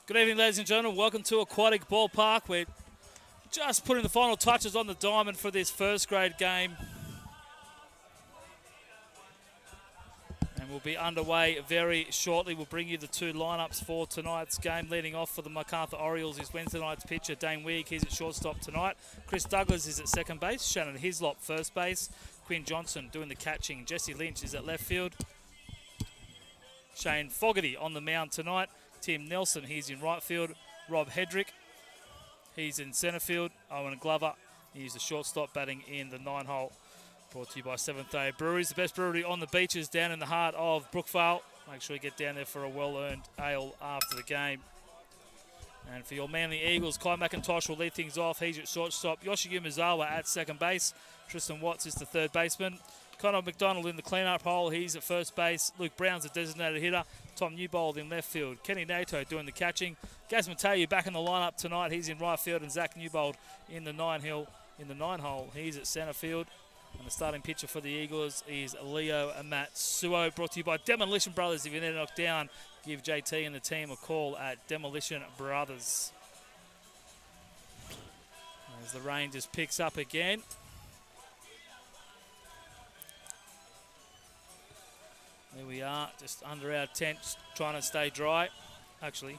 Good evening, ladies and gentlemen. Welcome to Aquatic Ballpark. We're just putting the final touches on the diamond for this first grade game. And we'll be underway very shortly. We'll bring you the two lineups for tonight's game. Leading off for the Macarthur Orioles is Wednesday night's pitcher, Dane Weig. He's at shortstop tonight. Chris Douglas is at second base. Shannon Hislop, first base. Quinn Johnson doing the catching. Jesse Lynch is at left field. Shane Fogarty on the mound tonight. Tim Nelson, he's in right field. Rob Hedrick, he's in centre field. Owen Glover, he's the shortstop batting in the 9-hole. Brought to you by Seventh Day Breweries, the best brewery on the beaches down in the heart of Brookvale. Make sure you get down there for a well-earned ale after the game. And for your Manly Eagles, Kai McIntosh will lead things off. He's at shortstop. Yoshiki Mizawa at second base. Tristan Watts is the third baseman. Connor McDonald in the clean-up hole. He's at first base. Luke Brown's a designated hitter. Tom Newbold in left field. Kenny Nato doing the catching. Gaz Mateo back in the lineup tonight. He's in right field. And Zach Newbold in the 9-hole. He's at centre field. And the starting pitcher for the Eagles is Leo Matsuo. Brought to you by Demolition Brothers. If you need to knock down, give JT and the team a call at Demolition Brothers. As the rain just picks up again. There we are, just under our tent, trying to stay dry. Actually,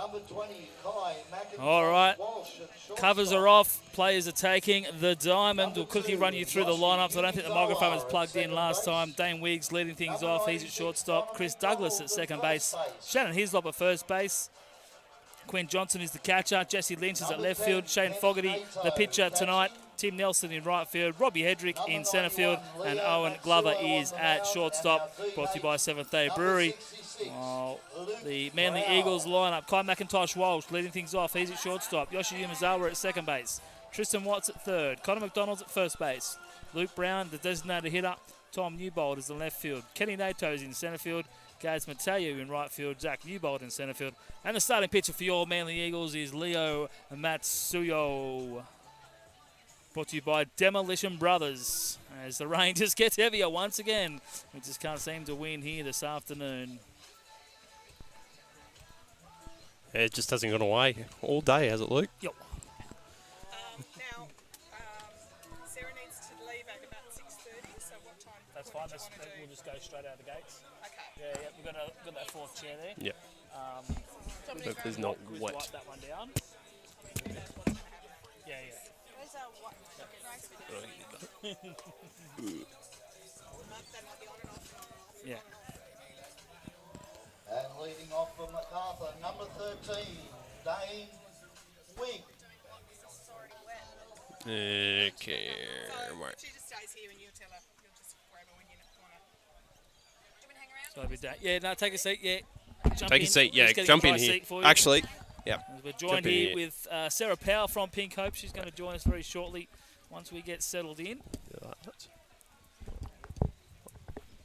Number 20, Kai Macarthur All right. Walsh at shortstop. Covers are off. Players are taking the diamond. We'll quickly run you through the lineups. I don't think the microphone was plugged in last time. Dane Wiggs leading things off. He's at shortstop. Chris Douglas at second base. Shannon Hislop at first base. Quinn Johnson is the catcher. Jesse Lynch is at left field. Shane Fogarty, the pitcher tonight. Tim Nelson in right field. Robbie Hedrick in centre field. And Owen Glover is at shortstop. Brought to you by Seventh Day Brewery. The Manly Eagles lineup. Kai McIntosh Walsh leading things off. He's at shortstop. Yoshi Umazawa at second base. Tristan Watts at third. Connor McDonald's at first base. Luke Brown, the designated hitter. Tom Newbold is in left field. Kenny Nato is in centre field. Gaz Mateo in right field. Zach Newbold in centre field. And the starting pitcher for your Manly Eagles is Leo Matsuyo. Brought to you by Demolition Brothers. As the rain just gets heavier once again. We just can't seem to win here this afternoon. Yeah, it just hasn't gone away all day, has it, Luke? Yep. Now, Sarah needs to leave at about 6:30, so what time? That's fine. We'll just go straight out the gates. Okay. Yeah, we've got that fourth chair there. Yeah. Dominic, But there's not Chris wet. wipe that one down. Yeah. where's our what? Race with it? They might be on and off. Yeah. And leading off for Macarthur, number 13, Dane Wigg. It's already wet. Okay. So Right. she just stays here and you'll tell her. You'll just grab her when you're in the corner. Do you want to hang around? So I'll be down. Yeah, no, take a seat. Yeah. Jump Take in. a seat. Yeah, Just getting jump a in dry here. seat for you. Actually, yeah. We're joined jump in here here. with Sarah Powell from Pink Hope. She's going to join us very shortly once we get settled in.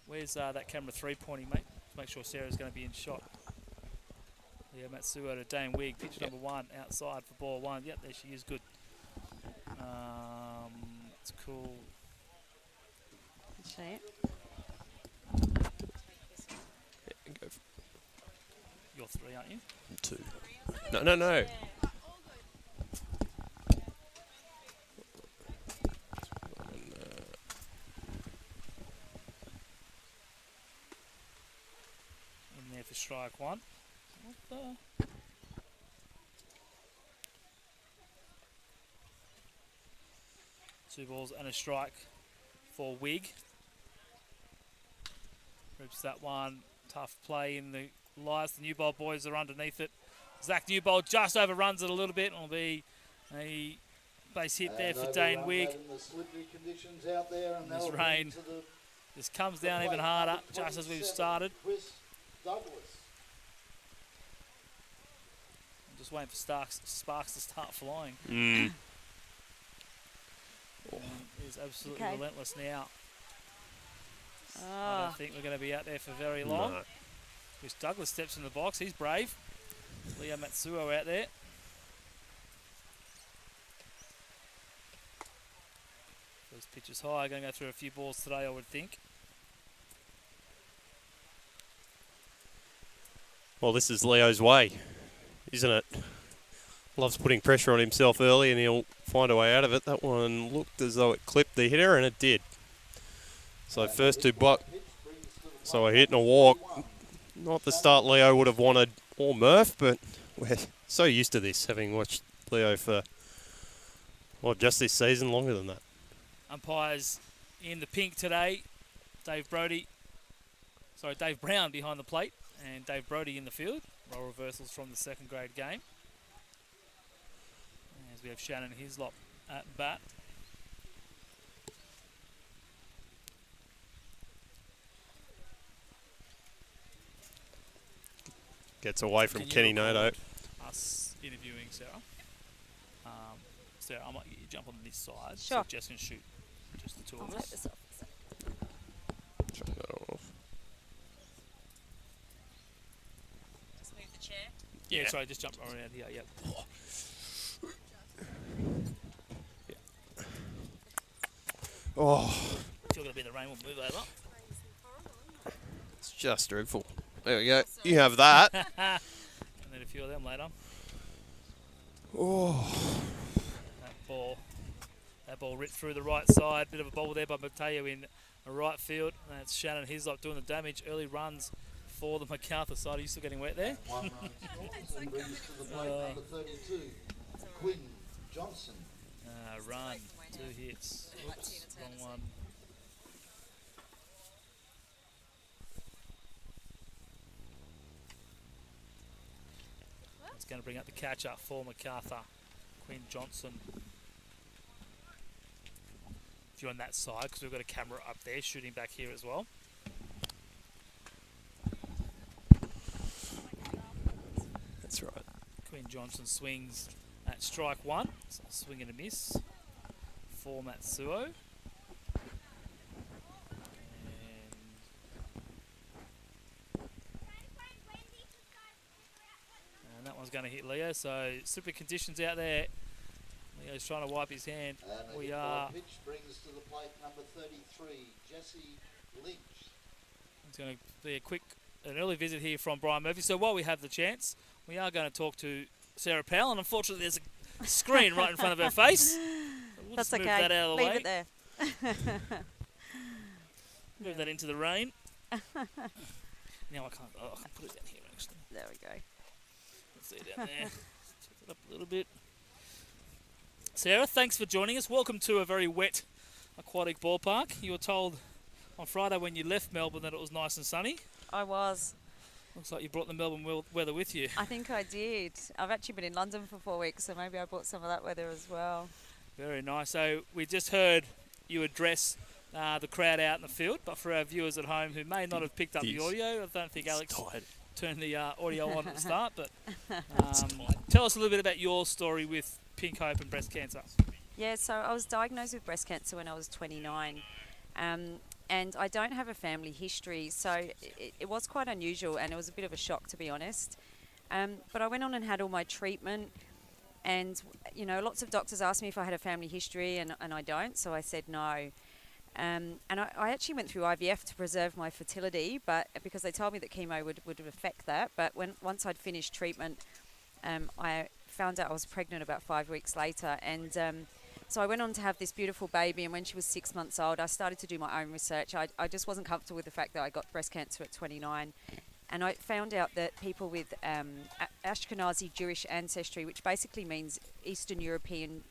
Where's that camera 3 pointing, mate? Make sure Sarah's going to be in shot. Yeah, Matsuo to Dane Wigg, pitch number 1 outside for ball 1. Yep, there she is. Good. It's cool. See it? Yeah, go for You're 3, aren't you? 2. No. In there for strike 1. What the? Two balls and a strike for Wigg. Rips that one. Tough play in the lights. The Newbold boys are underneath it. Zach Newbold just overruns it a little bit. It'll be a base hit there for Dane Wigg. This rain just comes down even harder just as we've started. Chris Douglas. I'm just waiting for Sparks to start flying. Is absolutely relentless now. I don't think we're going to be out there for very long. No. Chris Douglas steps in the box. He's brave. Leo Matsuo out there. First pitch is high. Going to go through a few balls today, I would think. Well, this is Leo's way, isn't it? Loves putting pressure on himself early and he'll find a way out of it. That one looked as though it clipped the hitter, and it did. So first 2 So a hit and a walk. Not the start Leo would have wanted, or Murph, but we're so used to this, having watched Leo for, well, just this season, longer than that. Umpires in the pink today. Dave Brown behind the plate and Dave Brody in the field. Role reversals from the second grade game. As we have Shannon Hislop at bat. Gets away from Can you Kenny Nato. record us interviewing Sarah? Sarah, I might get you jump on this side. Sure. So Jess can shoot just the two I'll of take us. this off. Turn that off. Just move the chair. Yeah, sorry, just jump around here. Yep. Oh, Still going to be in the rain. We'll move over. it's just dreadful. There we go. You have that. And then a few of them later. Oh, That ball ripped through the right side. Bit of a bobble there by Mateo in right field. That's Shannon Hislop doing the damage. Early runs for the Macarthur side. Are you still getting wet there? One run scores and brings to the plate number 32, Quinn Johnson. Run, 2 hits. Oops, wrong one. It's going to bring up the catcher for Macarthur, Quinn Johnson. If you're on that side, because we've got a camera up there shooting back here as well. That's right. Quinn Johnson swings at strike 1. So swing and a miss for Matsuo. And that one's going to hit Leo. So super conditions out there. Leo's trying to wipe his hand. And We the are. pitch brings to the plate number 33, Jesse Lynch. It's going to be an early visit here from Brian Murphy. So while we have the chance, we are going to talk to Sarah Powell, and unfortunately there's a screen right in front of her face. We'll That's just okay. move that out of the Leave way. it there. Move that into the rain. Now I can't. Oh, I can put it down here actually. There we go. Let's see it down there. Tilt it up a little bit. Sarah, thanks for joining us. Welcome to a very wet aquatic ballpark. You were told on Friday when you left Melbourne that it was nice and sunny. I was. Looks like you brought the Melbourne weather with you. I think I did. I've actually been in London for 4 weeks, so maybe I brought some of that weather as well. Very nice. So we just heard you address the crowd out in the field, but for our viewers at home who may not have picked up the audio, I don't think Alex turned the audio on at the start, but tell us a little bit about your story with Pink Hope and breast cancer. Yeah, so I was diagnosed with breast cancer when I was 29. And I don't have a family history, so it was quite unusual, and it was a bit of a shock, to be honest. But I went on and had all my treatment, and, you know, lots of doctors asked me if I had a family history, and I don't, so I said no. And I actually went through IVF to preserve my fertility, but because they told me that chemo would affect that. But once I'd finished treatment, I found out I was pregnant about 5 weeks later, and so I went on to have this beautiful baby, and when she was 6 months old, I started to do my own research. I just wasn't comfortable with the fact that I got breast cancer at 29. And I found out that people with Ashkenazi Jewish ancestry, which basically means Eastern European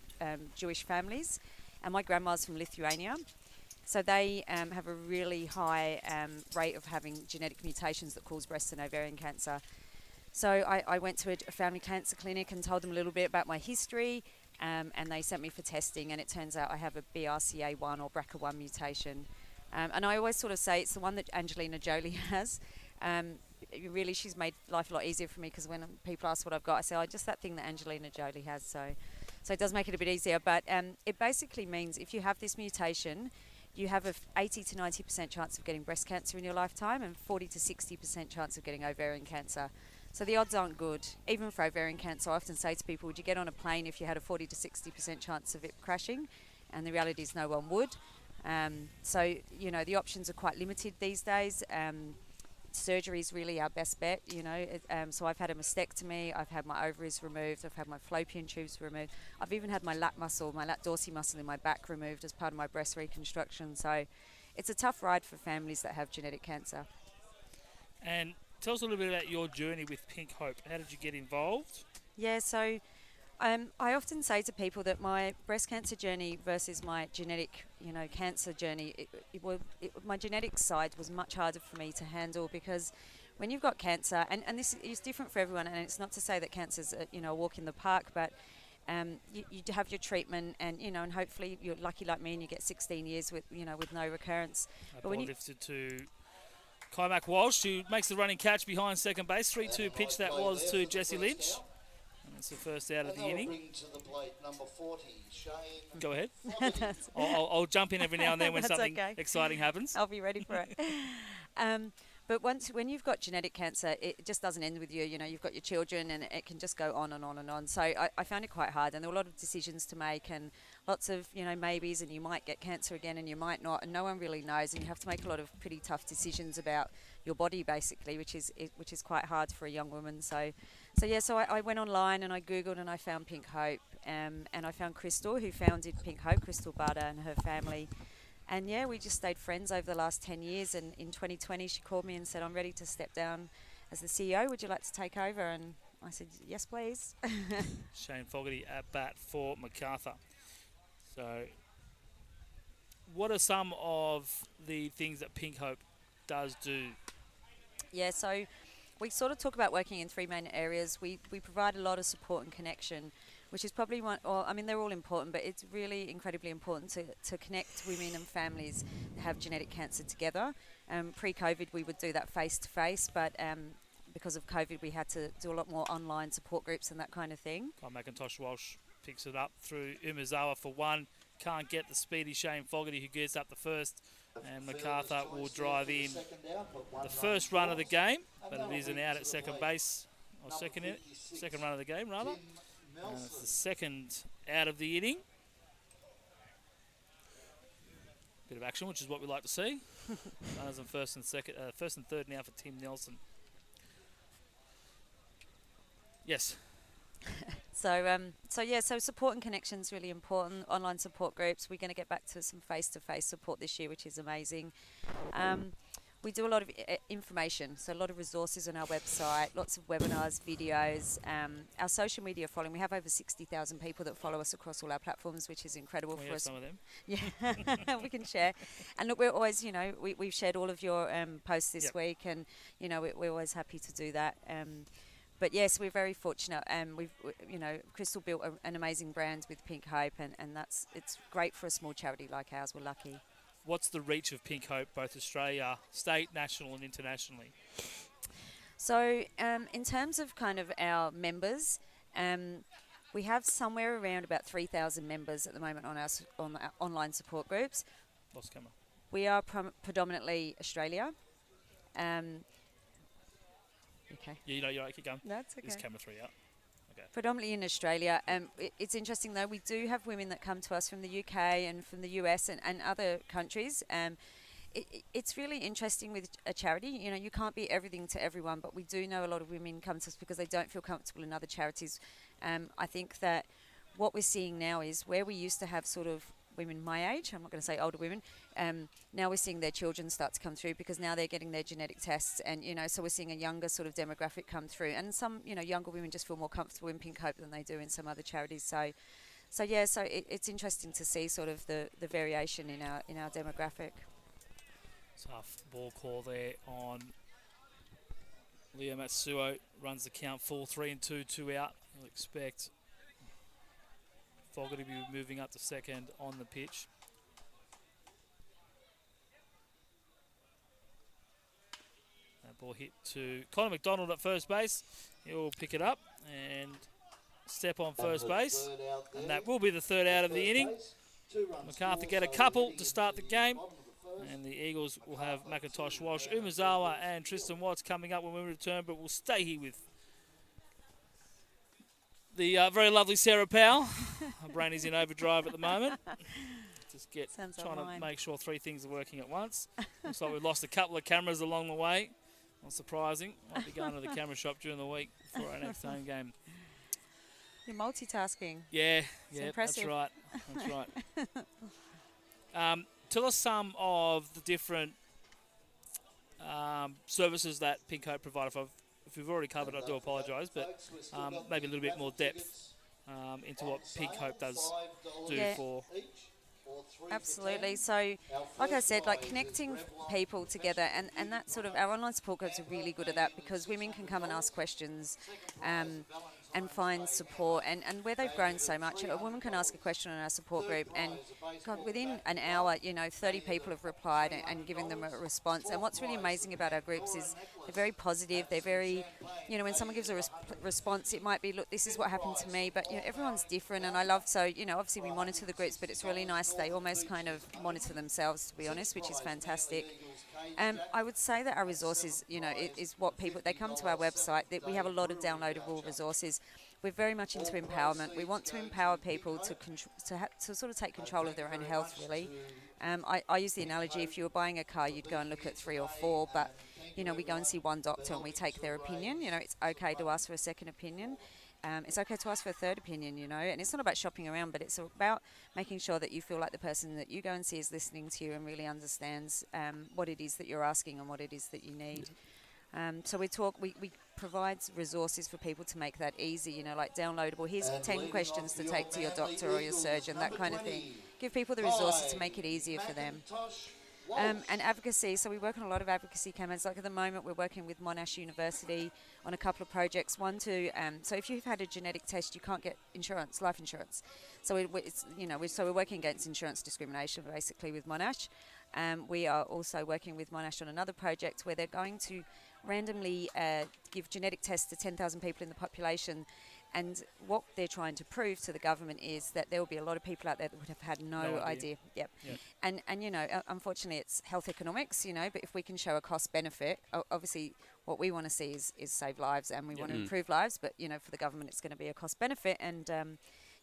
Jewish families, and my grandma's from Lithuania, so they have a really high rate of having genetic mutations that cause breast and ovarian cancer. So I went to a family cancer clinic and told them a little bit about my history, and they sent me for testing, and it turns out I have a BRCA1 or BRCA1 mutation. And I always sort of say it's the one that Angelina Jolie has. Really, she's made life a lot easier for me, because when people ask what I've got, I say, just that thing that Angelina Jolie has. So it does make it a bit easier. But it basically means if you have this mutation, you have a 80 to 90% chance of getting breast cancer in your lifetime, and 40 to 60% chance of getting ovarian cancer. So the odds aren't good. Even for ovarian cancer, I often say to people, would you get on a plane if you had a 40 to 60% chance of it crashing? And the reality is no one would. So, you know, the options are quite limited these days. Surgery is really our best bet, you know. So I've had a mastectomy, I've had my ovaries removed, I've had my fallopian tubes removed. I've even had my lat dorsal muscle in my back removed as part of my breast reconstruction. So it's a tough ride for families that have genetic cancer. And tell us a little bit about your journey with Pink Hope. How did you get involved? Yeah, so I often say to people that my breast cancer journey versus my genetic, cancer journey, my genetic side was much harder for me to handle, because when you've got cancer, and this is different for everyone, and it's not to say that cancer's a walk in the park, but you have your treatment, and and hopefully you're lucky like me and you get 16 years with no recurrence. But when lifted to Kaimak Walsh, who makes the running catch behind second base. 3-2 pitch that was to Jesse Lynch. And it's the first out of the inning. To the plate, number 40, Shane. Go ahead. I'll jump in every now and then when something exciting happens. I'll be ready for it. But when you've got genetic cancer, it just doesn't end with you. You've got your children, and it can just go on and on and on. So I found it quite hard, and there were a lot of decisions to make, and lots of maybes, and you might get cancer again, and you might not, and no one really knows, and you have to make a lot of pretty tough decisions about your body, basically, which is quite hard for a young woman. So I went online and I googled, and I found Pink Hope, and I found Crystal, who founded Pink Hope, Crystal Butter and her family. And yeah, we just stayed friends over the last 10 years. And in 2020, she called me and said, I'm ready to step down as the CEO. Would you like to take over? And I said, yes, please. Shane Fogarty at bat for Macarthur. So, what are some of the things that Pink Hope does do? Yeah, so we sort of talk about working in three main areas. We provide a lot of support and connection, which is probably one, or I mean, they're all important, but it's really incredibly important to connect women and families that have genetic cancer together. Pre-COVID, we would do that face-to-face, but because of COVID, we had to do a lot more online support groups and that kind of thing. Macintosh Walsh picks it up through Umazawa for one. Can't get the speedy Shane Fogarty, who gets up the first, and Macarthur will drive in the first run of the game, but it is an out at second base, or second run of the game rather. It's the second out of the inning. Bit of action, which is what we like to see. Runners on first and third now for Tim Nelson. Yes. So support and connection is really important. Online support groups. We're going to get back to some face-to-face support this year, which is amazing. We do a lot of information, so a lot of resources on our website, lots of webinars, videos. Our social media following, we have over 60,000 people that follow us across all our platforms, which is incredible for us. Some of them. Yeah, we can share. And look, we're always, we've shared all of your posts this week, and, we're always happy to do that. But yes, we're very fortunate. Crystal built an amazing brand with Pink Hope, and it's great for a small charity like ours. We're lucky. What's the reach of Pink Hope, both Australia, state, national and internationally? So in terms of kind of our members, we have somewhere around about 3,000 members at the moment on our online support groups. Lost camera. We are predominantly Australia. Okay. Yeah, you're right, keep going. That's okay. Is camera 3 out? Okay. Predominantly in Australia. It's interesting though, we do have women that come to us from the UK and from the US and other countries. It's really interesting with a charity. You can't be everything to everyone, but we do know a lot of women come to us because they don't feel comfortable in other charities. I think that what we're seeing now is where we used to have sort of women my age, I'm not going to say older women, now we're seeing their children start to come through because now they're getting their genetic tests, and so we're seeing a younger sort of demographic come through, and some younger women just feel more comfortable in Pink Hope than they do in some other charities. So it's interesting to see sort of the variation in our demographic. Tough ball call there on Leo Matsuo. Runs the count full 3-2, 2 out. You'll expect Fogarty to be moving up to second on the pitch. That ball hit to Connor McDonald at first base. He'll pick it up and step on first base. And that will be the third out of the inning. Macarthur get a couple to start the game. And the Eagles will have Macintosh Walsh, Umazawa and Tristan Watts coming up when we return, but we'll stay here with the very lovely Sarah Powell. Her brain is in overdrive at the moment. Just trying to make sure three things are working at once. Looks like we've lost a couple of cameras along the way. Not surprising. Might be going to the camera shop during the week for our next home game. You're multitasking. Yeah, impressive. That's right. Tell us some of the different services that Pink Hope provide. If we've already covered, I do apologise, but maybe a little bit more depth into what Pink Hope does do for. Absolutely. So, like I said, connecting people together, and that sort of, our online support groups are really good at that because women can come and ask questions and find support. And where they've grown so much, a woman can ask a question on our support group, and God, within an hour, 30 people have replied and given them a response. And what's really amazing about our groups is they're very positive. They're very, when someone gives a response, it might be, look, this is what happened to me. But, everyone's different. And I love, obviously we monitor the groups, but it's really nice. They almost kind of monitor themselves, to be honest, which is fantastic. I would say that our resources, is what people, they come to our website, that we have a lot of downloadable resources. We're very much into empowerment. We want to empower people to sort of take control of their own health, really. I use the analogy, if you were buying a car, you'd go and look at 3 or 4, but, we go and see one doctor and we take their opinion. It's okay to ask for a second opinion. It's okay to ask for a third opinion, you know, and it's not about shopping around, but it's about making sure that you feel like the person that you go and see is listening to you and really understands what it is that you're asking and what it is that you need. So we provide resources for people to make that easy, you know, like downloadable. Here's And 10 leading questions off to your take to your Manly doctor or your Eagles, surgeon, that number kind of thing. 20, Give people the resources to by make it easier for them. Macintosh Walsh. And advocacy, so we work on a lot of advocacy campaigns. Like at the moment, we're working with Monash University on a couple of projects. One to, so if you've had a genetic test, you can't get insurance, life insurance. So we're working against insurance discrimination basically with Monash. We are also working with Monash on another project where they're going to randomly give genetic tests to 10,000 people in the population. And what they're trying to prove to the government is that there will be a lot of people out there that would have had no idea. Yep. And you know, unfortunately, it's health economics, you know, but if we can show a cost benefit, obviously what we want to see is save lives and we want to improve lives. But, you know, for the government, it's going to be a cost benefit. And,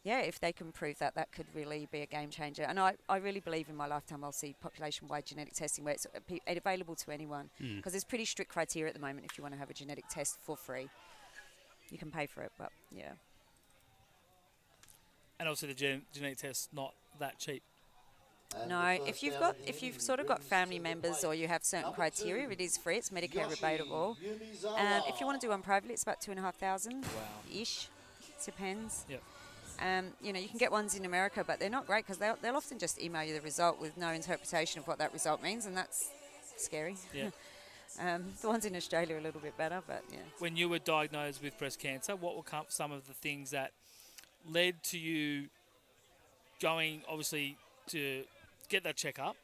if they can prove that, that could really be a game changer. And I really believe in my lifetime I'll see population-wide genetic testing where it's available to anyone. Because there's pretty strict criteria at the moment if you want to have a genetic test for free. You can pay for it, but yeah. And also the genetic test's not that cheap. And No, the if first you've inning sort of got brings family to the members plate or you have certain number criteria, 2, it is free. It's Medicare Yoshi rebatable. Yumizawa. If you want to do one privately, it's about 2,500 Wow. ish. Depends. Yep. You know, you can get ones in America, but they're not great because they'll often just email you the result with no interpretation of what that result means, and that's scary. Yeah. The ones in Australia are a little bit better, but yeah. When you were diagnosed with breast cancer, what were some of the things that led to you going, obviously, to get that checkup,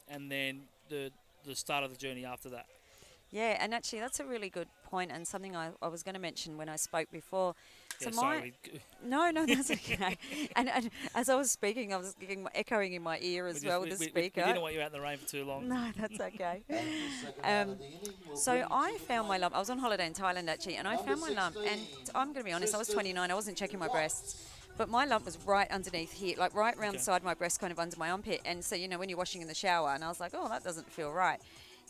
and then the start of the journey after that? Yeah, and actually that's a really good point and something I was going to mention when I spoke before. So Yeah, sorry. No, that's okay. and as I was speaking, I was getting echoing in my ear as well with the speaker. We didn't want you out in the rain for too long. No, that's okay. And the second out of the inning will So bring I to the found my plate lump. I was on holiday in Thailand actually, and I number found my lump. And 16, I'm going to be honest, I was 29. I wasn't checking my Watts. breasts. But my lump was right underneath here, like right around the Okay. side of my breast, kind of under my armpit. And so, you know, when you're washing in the shower, and I was like, oh, that doesn't feel right.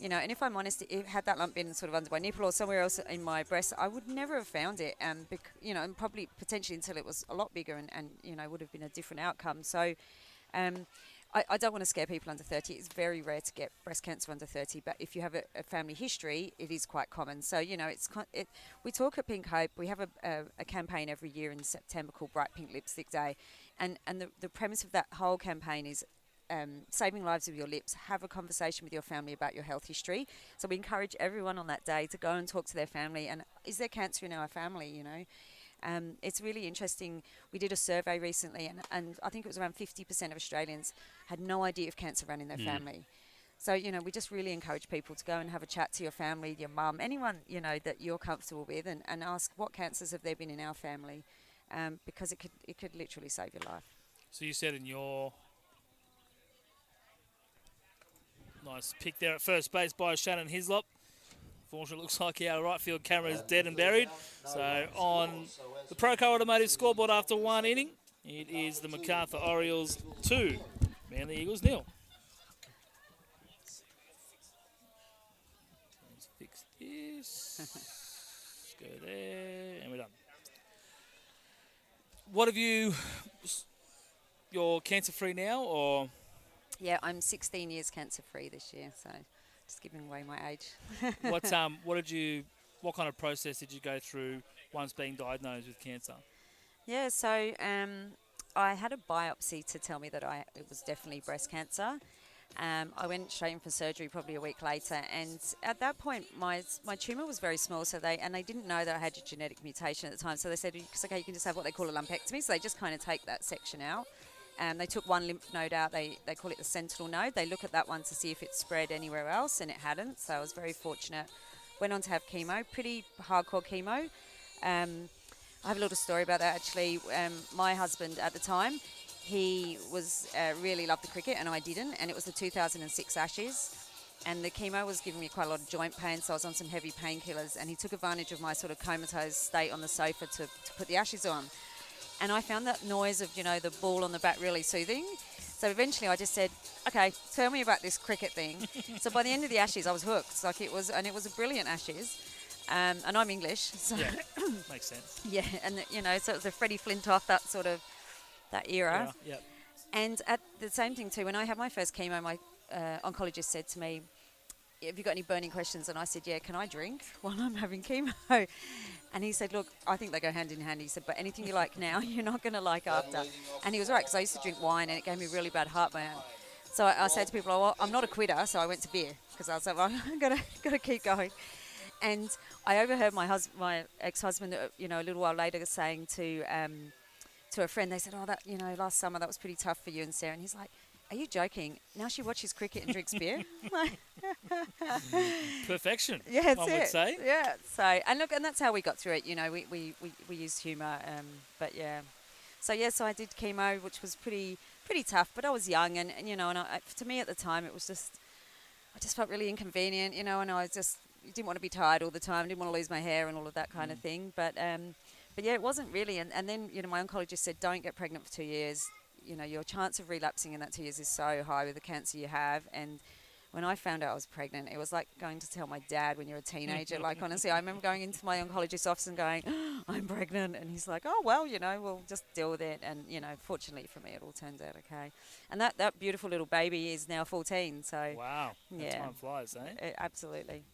You know, and if I'm honest, if had that lump been sort of under my nipple or somewhere else in my breast, I would never have found it. And and probably potentially until it was a lot bigger and you know, would have been a different outcome. So, I don't want to scare people under 30. It's very rare to get breast cancer under 30, but if you have a family history, it is quite common. So, you know, we talk at Pink Hope. We have a campaign every year in September called Bright Pink Lipstick Day. And the premise of that whole campaign is saving lives with your lips. Have a conversation with your family about your health history. So we encourage everyone on that day to go and talk to their family. And is there cancer in our family, you know? It's really interesting. We did a survey recently, and I think it was around 50% of Australians had no idea if cancer ran in their family. So, you know, we just really encourage people to go and have a chat to your family, your mum, anyone, you know, that you're comfortable with, and ask what cancers have there been in our family, because it could literally save your life. So you said in your nice pick there at first base by Shannon Hislop. Unfortunately, it looks like our right field camera is dead and buried. So on the Proco Automotive scoreboard after one inning, it is the Macarthur Orioles 2, Manly Eagles 0. Let's fix this. Go there, and we're done. What have you? You're cancer free now, or? Yeah, I'm 16 years cancer-free this year, so just giving away my age. What kind of process did you go through once being diagnosed with cancer? Yeah, so I had a biopsy to tell me that it was definitely breast cancer. I went straight in for surgery probably a week later, and at that point my tumour was very small, so they didn't know that I had a genetic mutation at the time, so they said, it's okay, you can just have what they call a lumpectomy, so they just kind of take that section out. They took one lymph node out. They call it the sentinel node. They look at that one to see if it spread anywhere else, and it hadn't. So I was very fortunate. Went on to have chemo, pretty hardcore chemo. I have a little story about that actually. My husband at the time, he was really loved the cricket, and I didn't. And it was the 2006 Ashes, and the chemo was giving me quite a lot of joint pain. So I was on some heavy painkillers, and he took advantage of my sort of comatose state on the sofa to put the Ashes on. And I found that noise of, you know, the ball on the bat really soothing. So eventually I just said, okay, tell me about this cricket thing. So by the end of the Ashes, I was hooked. It was a brilliant Ashes. And I'm English, so Yeah, makes sense. yeah, and you know, so it was the Freddie Flintoff, that era. Yeah, yep. And at the same thing too, when I had my first chemo, my oncologist said to me, "Have you got any burning questions?" And I said, "Yeah, can I drink while I'm having chemo?" And he said, "Look, I think they go hand in hand." He said, "But anything you like now, you're not going to like after." And he was right, because I used to drink wine and it gave me really bad heartburn. So I said to people, "Oh, well, I'm not a quitter," so I went to beer, because I was like, "Well, I'm gotta keep going." And I overheard my ex-husband, you know, a little while later saying to a friend, they said, "Oh, that, you know, last summer that was pretty tough for you and Sarah." And he's like, "Are you joking? Now she watches cricket and drinks beer?" Perfection. Yeah, that's one it. would say. Yeah. So, and look, and that's how we got through it. You know, we used humour. But yeah. So yeah, so I did chemo, which was pretty tough. But I was young, and you know, and to me at the time, it was just, I just felt really inconvenient, you know, and I just didn't want to be tired all the time, didn't want to lose my hair and all of that kind of thing. But yeah, it wasn't really. And then, you know, my oncologist said, "Don't get pregnant for 2 years. You know, your chance of relapsing in that 2 years is so high with the cancer you have." And when I found out I was pregnant, it was like going to tell my dad when you're a teenager. Like, honestly, I remember going into my oncologist's office and going, "Oh, I'm pregnant." And he's like, "Oh, well, you know, we'll just deal with it." And, you know, fortunately for me, it all turns out okay. And that beautiful little baby is now 14. So, Wow. That yeah. time flies, eh? Absolutely.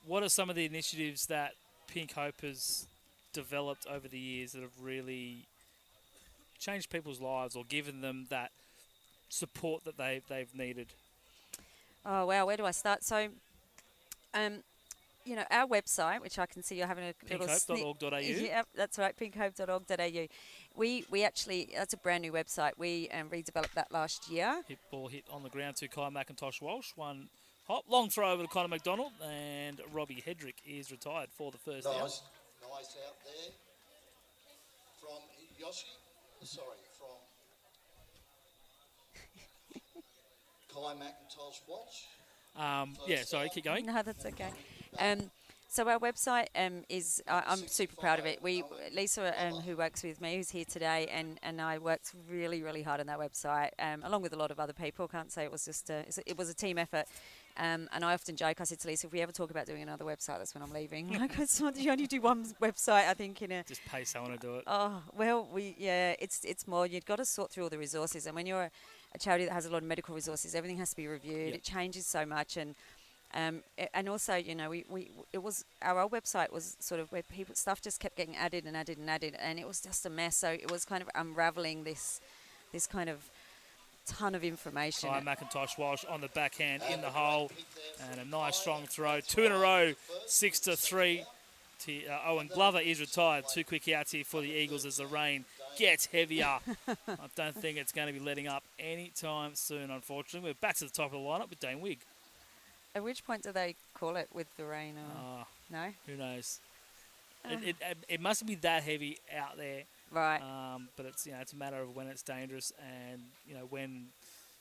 What are some of the initiatives that Pink Hope has developed over the years that have really changed people's lives or given them that support that they've needed? Oh, wow, where do I start? So, you know, our website, which I can see you're having a little pinkhope.org.au. Yep, that's right, pinkhope.org.au. We actually, that's a brand new website. We redeveloped that last year. Ball hit on the ground to Kai McIntosh Walsh. One hop, long throw over to Connor McDonald, and Robbie Hedrick is retired for the first out. Nice out there from Yoshi. Sorry, from Kai McIntosh Walsh. Yeah, sorry, keep going. No, that's okay. So our website is, I'm super proud of it. Lisa, who works with me, who's here today, and I worked really, really hard on that website, along with a lot of other people. Can't say it was just it was a team effort. And I often joke, I said to Lisa, if we ever talk about doing another website, that's when I'm leaving. Like, it's not, you only do one website, I think, in a... Just pay someone to do it. Oh, well, it's more, you've got to sort through all the resources. And when you're a charity that has a lot of medical resources, everything has to be reviewed. Yep. It changes so much. And also, you know, it was, our old website was sort of where stuff just kept getting added and added and added, and it was just a mess. So it was kind of unraveling this kind of ton of information. Kai McIntosh Walsh on the backhand in the hole, and a nice strong throw. 2 in a row, 6-3. Owen Glover is retired. 2 quick outs here for the Eagles as the rain gets heavier. I don't think it's going to be letting up anytime soon, unfortunately. We're back to the top of the lineup with Dane Wigg. At which point do they call it with the rain? Or no? Who knows? It mustn't be that heavy out there. Right. But it's, you know, it's a matter of when it's dangerous and, you know, when,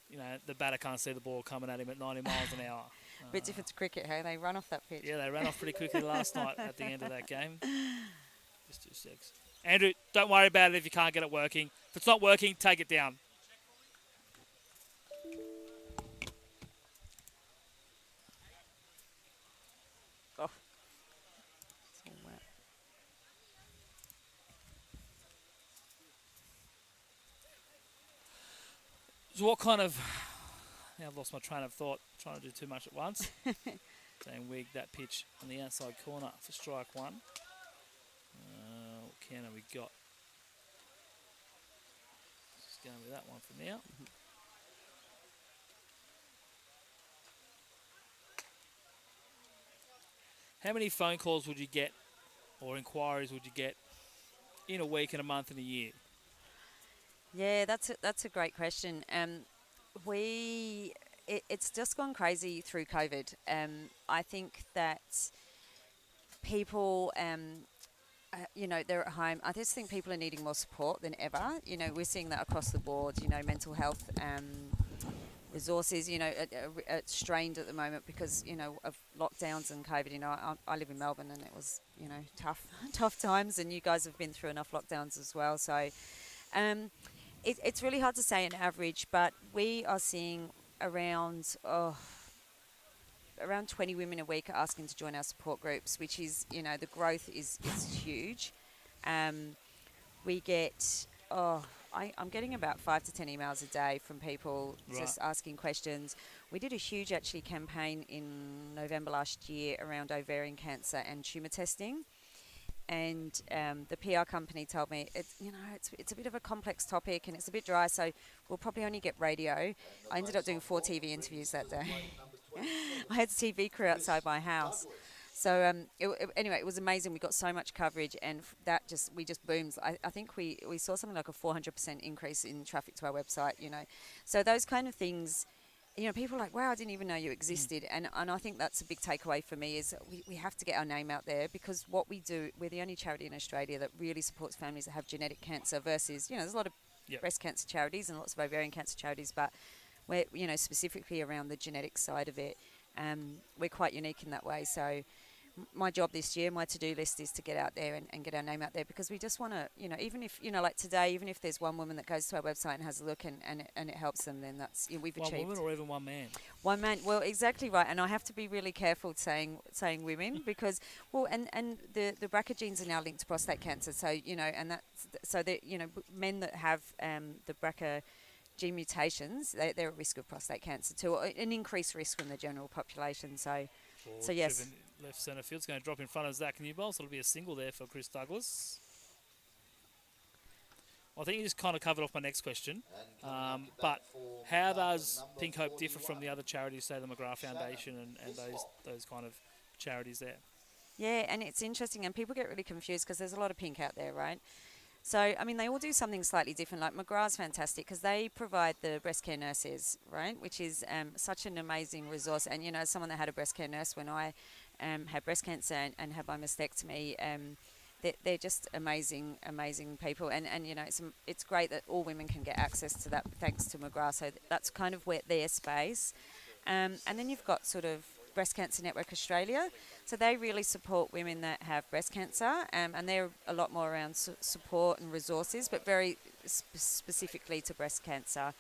you know, the batter can't see the ball coming at him at 90 miles an hour. Bit different to cricket, hey? They run off that pitch. Yeah, they ran off pretty quickly last night at the end of that game. Just 2 seconds. Andrew, don't worry about it if you can't get it working. If it's not working, take it down. Oh. It's all wet. So what kind of... Now I've lost my train of thought, trying to do too much at once. Saying Wig, that pitch on the outside corner for strike 1. What counter we got? Just going with that one for now. How many phone calls would you get or inquiries would you get in a week, in a month, in a year? Yeah, that's a great question. It's just gone crazy through COVID. I think that people, you know, they're at home. I just think people are needing more support than ever. You know, we're seeing that across the board. You know, mental health resources, you know, are strained at the moment because, you know, of lockdowns and COVID. You know, I live in Melbourne and it was, you know, tough times, and you guys have been through enough lockdowns as well. So it's really hard to say an average, but we are seeing around around 20 women a week are asking to join our support groups, which is, the growth is huge. We get, I'm getting about 5 to 10 emails a day from people just asking questions. We did a huge actually campaign in November last year around ovarian cancer and tumour testing. And the PR company told me it's a bit of a complex topic and it's a bit dry, so we'll probably only get radio. I ended up doing 4 TV interviews that day. I had a TV crew outside my house. So anyway, it was amazing. We got so much coverage, and we just boomed. I think we saw something like a 400% increase in traffic to our website. So those kind of things. People are like, wow, I didn't even know you existed. And I think that's a big takeaway for me is we have to get our name out there, because what we do, we're the only charity in Australia that really supports families that have genetic cancer versus, there's a lot of breast cancer charities and lots of ovarian cancer charities, but we're, specifically around the genetic side of it, we're quite unique in that way. So my job this year, my to-do list is to get out there and get our name out there, because we just want to, even if, like today, even if there's one woman that goes to our website and has a look and it helps them, then that's, we've achieved. One woman or even one man? One man, well, exactly right. And I have to be really careful saying women because, and the BRCA genes are now linked to prostate cancer. So, and that's, so that, men that have the BRCA gene mutations, they're at risk of prostate cancer too, an increased risk from the general population. So yes. Left centre field's going to drop in front of Zach Newbold, so it'll be a single there for Chris Douglas. I think you just kind of covered off my next question. But how does Pink Hope differ from the other charities, say the McGrath Foundation and those kind of charities there? Yeah, and it's interesting, and people get really confused because there's a lot of pink out there, right? So, they all do something slightly different. Like McGrath's fantastic because they provide the breast care nurses, right, which is such an amazing resource. And, as someone that had a breast care nurse when I had breast cancer and had my mastectomy, they're just amazing people. And it's great that all women can get access to that thanks to McGrath. So that's kind of their space. And then you've got sort of Breast Cancer Network Australia. So they really support women that have breast cancer, and they're a lot more around support and resources, but very specifically to breast cancer.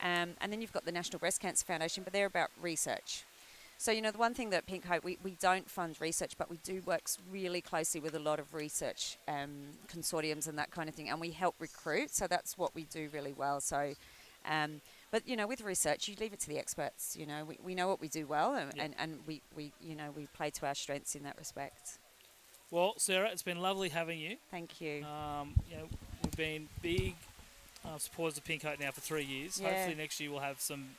And then you've got the National Breast Cancer Foundation, but they're about research. So, the one thing that Pink Hope, we don't fund research, but we do work really closely with a lot of research consortiums and that kind of thing, and we help recruit, so that's what we do really well. So, but, with research, you leave it to the experts. We know what we do well, and we play to our strengths in that respect. Well, Sarah, it's been lovely having you. Thank you. We've been big supporters of Pink Hope now for 3 years. Yeah. Hopefully next year we'll have some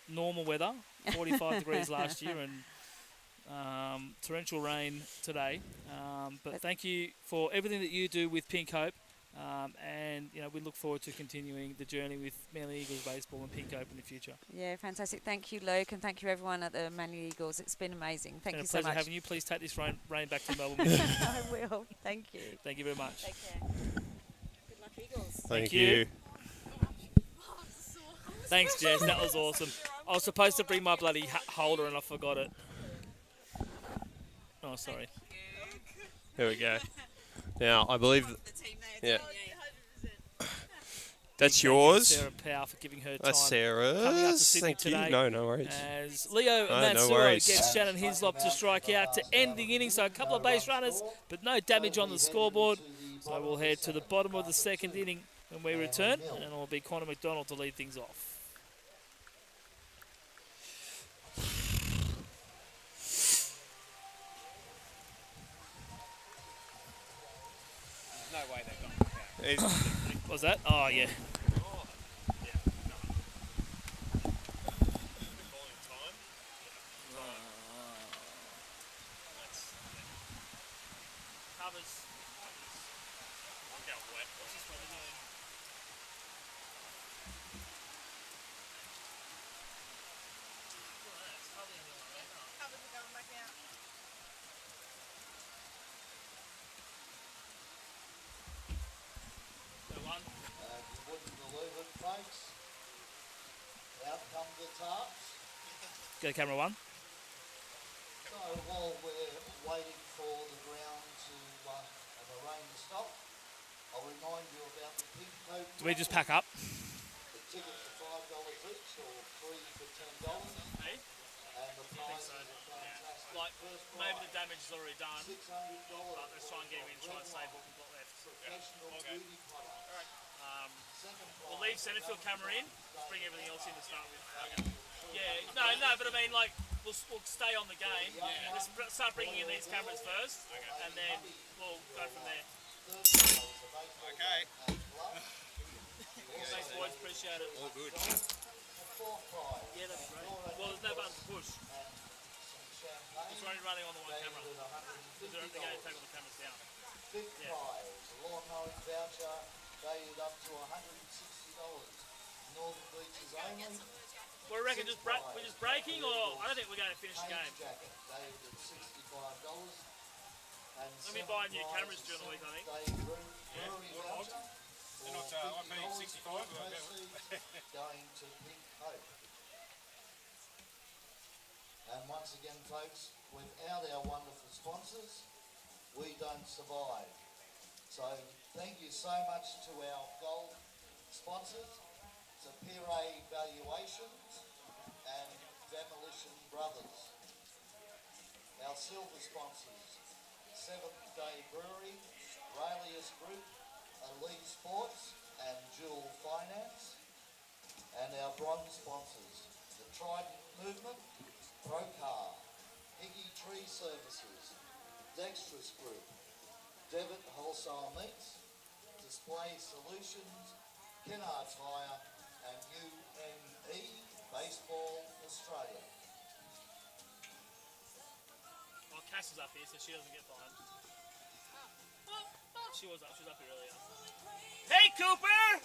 normal weather, 45 degrees last year and torrential rain today. But thank you for everything that you do with Pink Hope. And we look forward to continuing the journey with Manly Eagles baseball and Pink Hope in the future. Yeah, fantastic. Thank you, Luke, and thank you everyone at the Manly Eagles. It's been amazing. Thank you so much. It's been a pleasure having you. Please take this rain back to Melbourne. I will. Thank you. Thank you very much. Take care. Good luck, Eagles. Thank you. Thanks, Jess. That was awesome. I was supposed to bring my bloody holder and I forgot it. Oh, sorry. There we go. Now, I believe... Yeah. That's yours. Sarah Powell for giving her time. That's Sarah's. Coming up to Sydney Thank today. you. No worries. As Leo Mansuro gets Shannon Hislop to strike out to end the inning. So a couple of base runners, but no damage on the scoreboard. So we'll head to the bottom of the second inning when we return. And it'll be Connor McDonald to lead things off. No way they've gone. What was that? Oh, yeah. Covers are going back out. You wouldn't believe it, folks. Out come the tarps. Go to camera one. So while we're waiting for the ground and the rain to stop, I'll remind you about the Pink Hope. Do we just pack up? The tickets are $5 each or 3 for $10. And the prize so. is fantastic. Like, First maybe the prize, damage is already done, $600. but let's try and get him in, try and save what we've got left. Professional beauty products. Second We'll prize, leave centre field camera in, just bring everything else in to start with. Okay. Yeah, no, but I mean, like, we'll stay on the game. Let's start bringing in these cameras first, and then we'll go from there. Okay. Thanks, boys, appreciate it. All good. Fourth prize, Yeah, that'd be great. Well, there's no buttons to push. some It's champagne. only running on the one camera. Valued at Because they're only going to $150. take all the cameras down. Fifth prize, a lawn mowing voucher valued up to $160. Northern Beaches only. What do you reckon, we're just breaking, or I don't think we're going to finish the game. Paint jacket valued at $65. And Let me buy new cameras during the week, I think. Brewery voucher. They're not, I'm paying 65, but Going to Pink Hope. And once again, folks, without our wonderful sponsors, we don't survive. So thank you so much to our gold sponsors, Superior Valuations and Demolition Brothers. Our silver sponsors, Seventh Day Brewery, Raelius Group, Elite Sports and Jewel Finance. And our bronze sponsors, the Trident Movement, Procar, Higgy Tree Services, Dexterous Group, Devitt Wholesale Meats, Display Solutions, Kennard Tire, and UME Baseball Australia. Oh, Cass is up here, so she doesn't get fined. She was up here earlier. Hey, Cooper!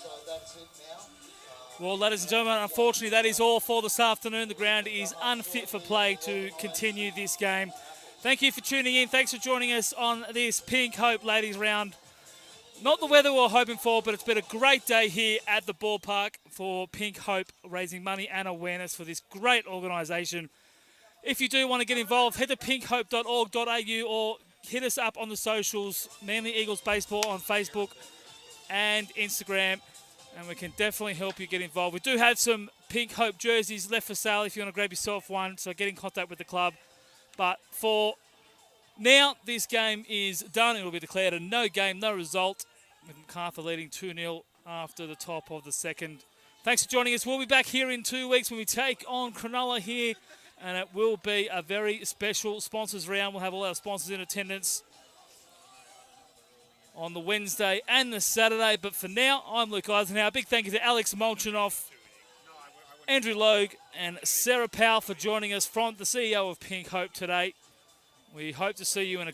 So that's it now. Well, ladies and gentlemen, unfortunately, that is all for this afternoon. The ground is unfit for play to continue this game. Thank you for tuning in. Thanks for joining us on this Pink Hope Ladies Round. Not the weather we were hoping for, but it's been a great day here at the ballpark for Pink Hope, raising money and awareness for this great organisation. If you do want to get involved, head to pinkhope.org.au or hit us up on the socials, Manly Eagles Baseball on Facebook and Instagram, and we can definitely help you get involved. We do have some Pink Hope jerseys left for sale if you want to grab yourself one, so get in contact with the club. But for now, this game is done. It will be declared a no game, no result, with Macarthur leading 2-0 after the top of the second. Thanks for joining us. We'll be back here in 2 weeks when we take on Cronulla here, and it will be a very special sponsors round. We'll have all our sponsors in attendance on the Wednesday and the Saturday. But for now, I'm Luke Eisenhower. A big thank you to Alex Molchanoff, Andrew Logue, and Sarah Powell for joining us from the CEO of Pink Hope today. We hope to see you in a